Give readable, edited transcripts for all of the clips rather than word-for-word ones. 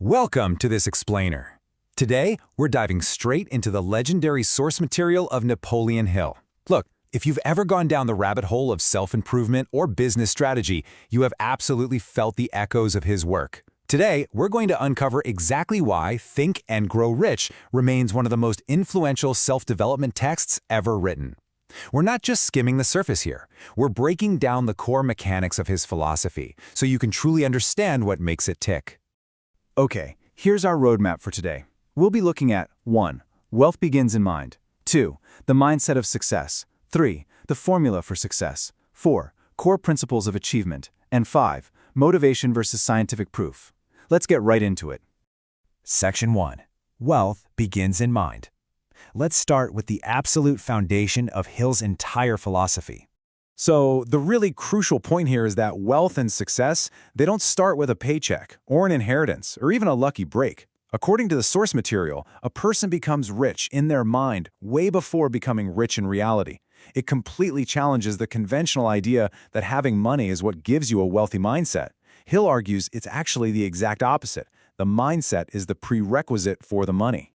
Welcome to this explainer. Today, we're diving straight into the legendary source material of Napoleon Hill. Look, if you've ever gone down the rabbit hole of self-improvement or business strategy, you have absolutely felt the echoes of his work. Today, we're going to uncover exactly why Think and Grow Rich remains one of the most influential self-development texts ever written. We're not just skimming the surface here. We're breaking down the core mechanics of his philosophy so you can truly understand what makes it tick. Okay, here's our roadmap for today. We'll be looking at 1. Wealth begins in mind. 2. The mindset of success. 3. The formula for success. 4. Core principles of achievement. And 5. Motivation versus scientific proof. Let's get right into it. Section 1. Wealth begins in mind. Let's start with the absolute foundation of Hill's entire philosophy. So, the really crucial point here is that wealth and success, they don't start with a paycheck, or an inheritance, or even a lucky break. According to the source material, a person becomes rich in their mind way before becoming rich in reality. It completely challenges the conventional idea that having money is what gives you a wealthy mindset. Hill argues it's actually the exact opposite. The mindset is the prerequisite for the money.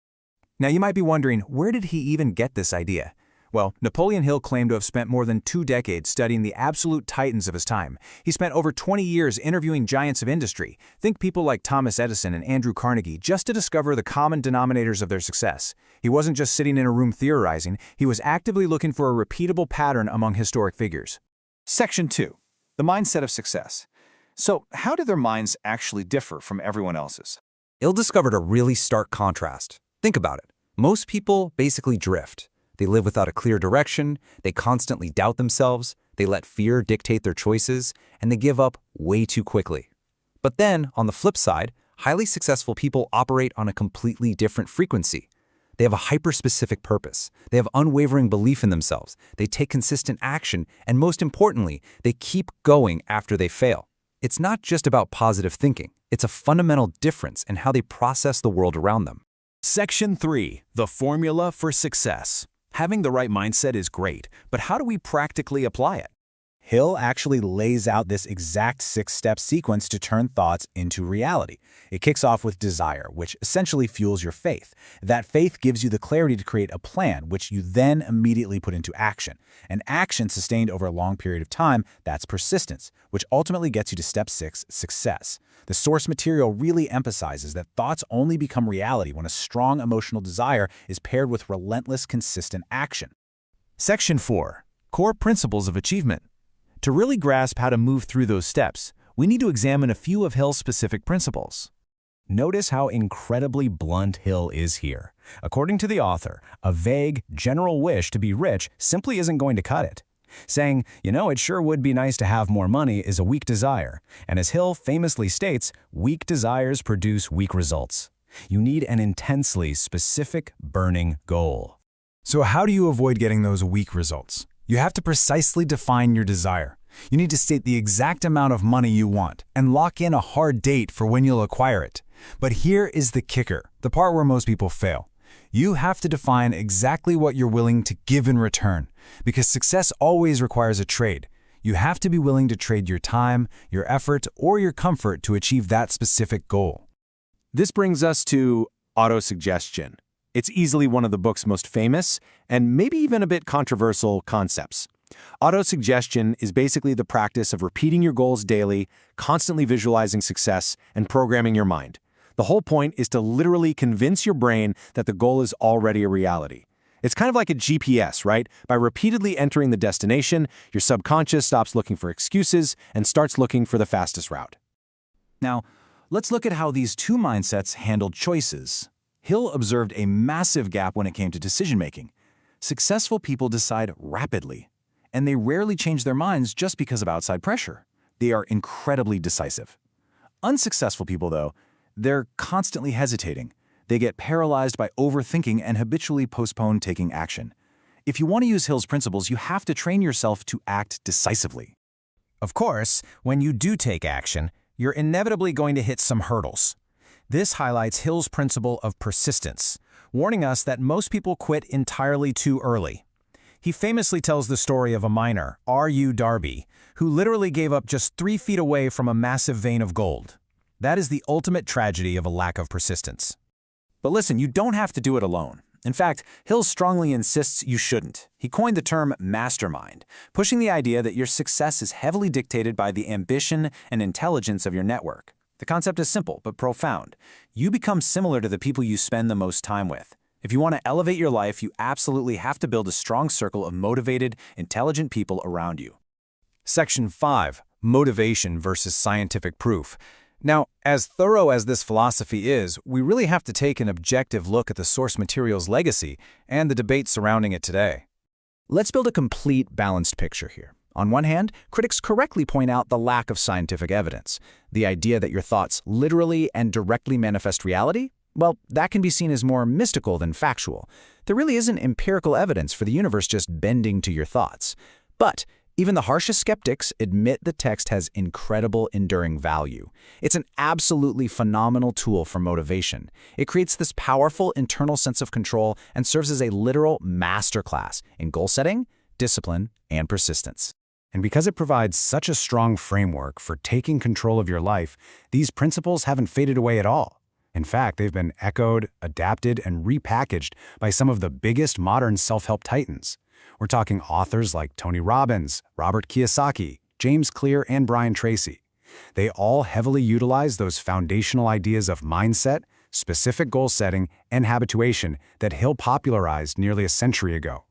Now you might be wondering, where did he even get this idea? Well, Napoleon Hill claimed to have spent more than 2 decades studying the absolute titans of his time. He spent over 20 years interviewing giants of industry. Think people like Thomas Edison and Andrew Carnegie, just to discover the common denominators of their success. He wasn't just sitting in a room theorizing, he was actively looking for a repeatable pattern among historic figures. Section 2. The mindset of success. So, how do their minds actually differ from everyone else's? Hill discovered a really stark contrast. Think about it. Most people basically drift. They live without a clear direction, they constantly doubt themselves, they let fear dictate their choices, and they give up way too quickly. But then, on the flip side, highly successful people operate on a completely different frequency. They have a hyper-specific purpose, they have unwavering belief in themselves, they take consistent action, and most importantly, they keep going after they fail. It's not just about positive thinking, it's a fundamental difference in how they process the world around them. Section 3. The formula for success. Having the right mindset is great, but how do we practically apply it? Hill actually lays out this exact 6-step sequence to turn thoughts into reality. It kicks off with desire, which essentially fuels your faith. That faith gives you the clarity to create a plan, which you then immediately put into action. An action sustained over a long period of time, that's persistence, which ultimately gets you to step 6, success. The source material really emphasizes that thoughts only become reality when a strong emotional desire is paired with relentless, consistent action. Section 4. Core principles of achievement. To really grasp how to move through those steps, we need to examine a few of Hill's specific principles. Notice how incredibly blunt Hill is here. According to the author, a vague, general wish to be rich simply isn't going to cut it. Saying, it sure would be nice to have more money is a weak desire. And as Hill famously states, weak desires produce weak results. You need an intensely specific, burning goal. So how do you avoid getting those weak results? You have to precisely define your desire. You need to state the exact amount of money you want and lock in a hard date for when you'll acquire it. But here is the kicker, the part where most people fail. You have to define exactly what you're willing to give in return, because success always requires a trade. You have to be willing to trade your time, your effort, or your comfort to achieve that specific goal. This brings us to Autosuggestion. It's easily one of the book's most famous and maybe even a bit controversial concepts. Autosuggestion is basically the practice of repeating your goals daily, constantly visualizing success, and programming your mind. The whole point is to literally convince your brain that the goal is already a reality. It's kind of like a GPS, right? By repeatedly entering the destination, your subconscious stops looking for excuses and starts looking for the fastest route. Now, let's look at how these two mindsets handled choices. Hill observed a massive gap when it came to decision-making. Successful people decide rapidly, and they rarely change their minds just because of outside pressure. They are incredibly decisive. Unsuccessful people, though, they're constantly hesitating. They get paralyzed by overthinking and habitually postpone taking action. If you want to use Hill's principles, you have to train yourself to act decisively. Of course, when you do take action, you're inevitably going to hit some hurdles. This highlights Hill's principle of persistence, warning us that most people quit entirely too early. He famously tells the story of a miner, R.U. Darby, who literally gave up just 3 feet away from a massive vein of gold. That is the ultimate tragedy of a lack of persistence. But listen, you don't have to do it alone. In fact, Hill strongly insists you shouldn't. He coined the term mastermind, pushing the idea that your success is heavily dictated by the ambition and intelligence of your network. The concept is simple but profound. You become similar to the people you spend the most time with. If you want to elevate your life, you absolutely have to build a strong circle of motivated, intelligent people around you. Section 5. Motivation versus scientific proof. Now, as thorough as this philosophy is, we really have to take an objective look at the source material's legacy and the debate surrounding it today. Let's build a complete, balanced picture here. On one hand, critics correctly point out the lack of scientific evidence. The idea that your thoughts literally and directly manifest reality? Well, that can be seen as more mystical than factual. There really isn't empirical evidence for the universe just bending to your thoughts. But even the harshest skeptics admit the text has incredible enduring value. It's an absolutely phenomenal tool for motivation. It creates this powerful internal sense of control and serves as a literal masterclass in goal setting, discipline, and persistence. And because it provides such a strong framework for taking control of your life, these principles haven't faded away at all. In fact, they've been echoed, adapted, and repackaged by some of the biggest modern self-help titans. We're talking authors like Tony Robbins, Robert Kiyosaki, James Clear, and Brian Tracy. They all heavily utilize those foundational ideas of mindset, specific goal setting, and habituation that Hill popularized nearly a century ago.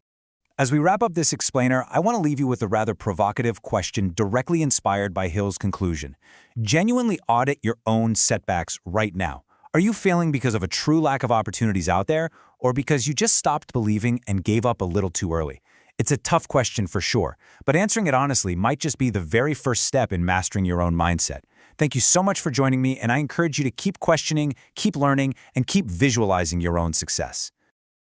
As we wrap up this explainer, I want to leave you with a rather provocative question directly inspired by Hill's conclusion. Genuinely audit your own setbacks right now. Are you failing because of a true lack of opportunities out there, or because you just stopped believing and gave up a little too early? It's a tough question for sure, but answering it honestly might just be the very first step in mastering your own mindset. Thank you so much for joining me, and I encourage you to keep questioning, keep learning, and keep visualizing your own success.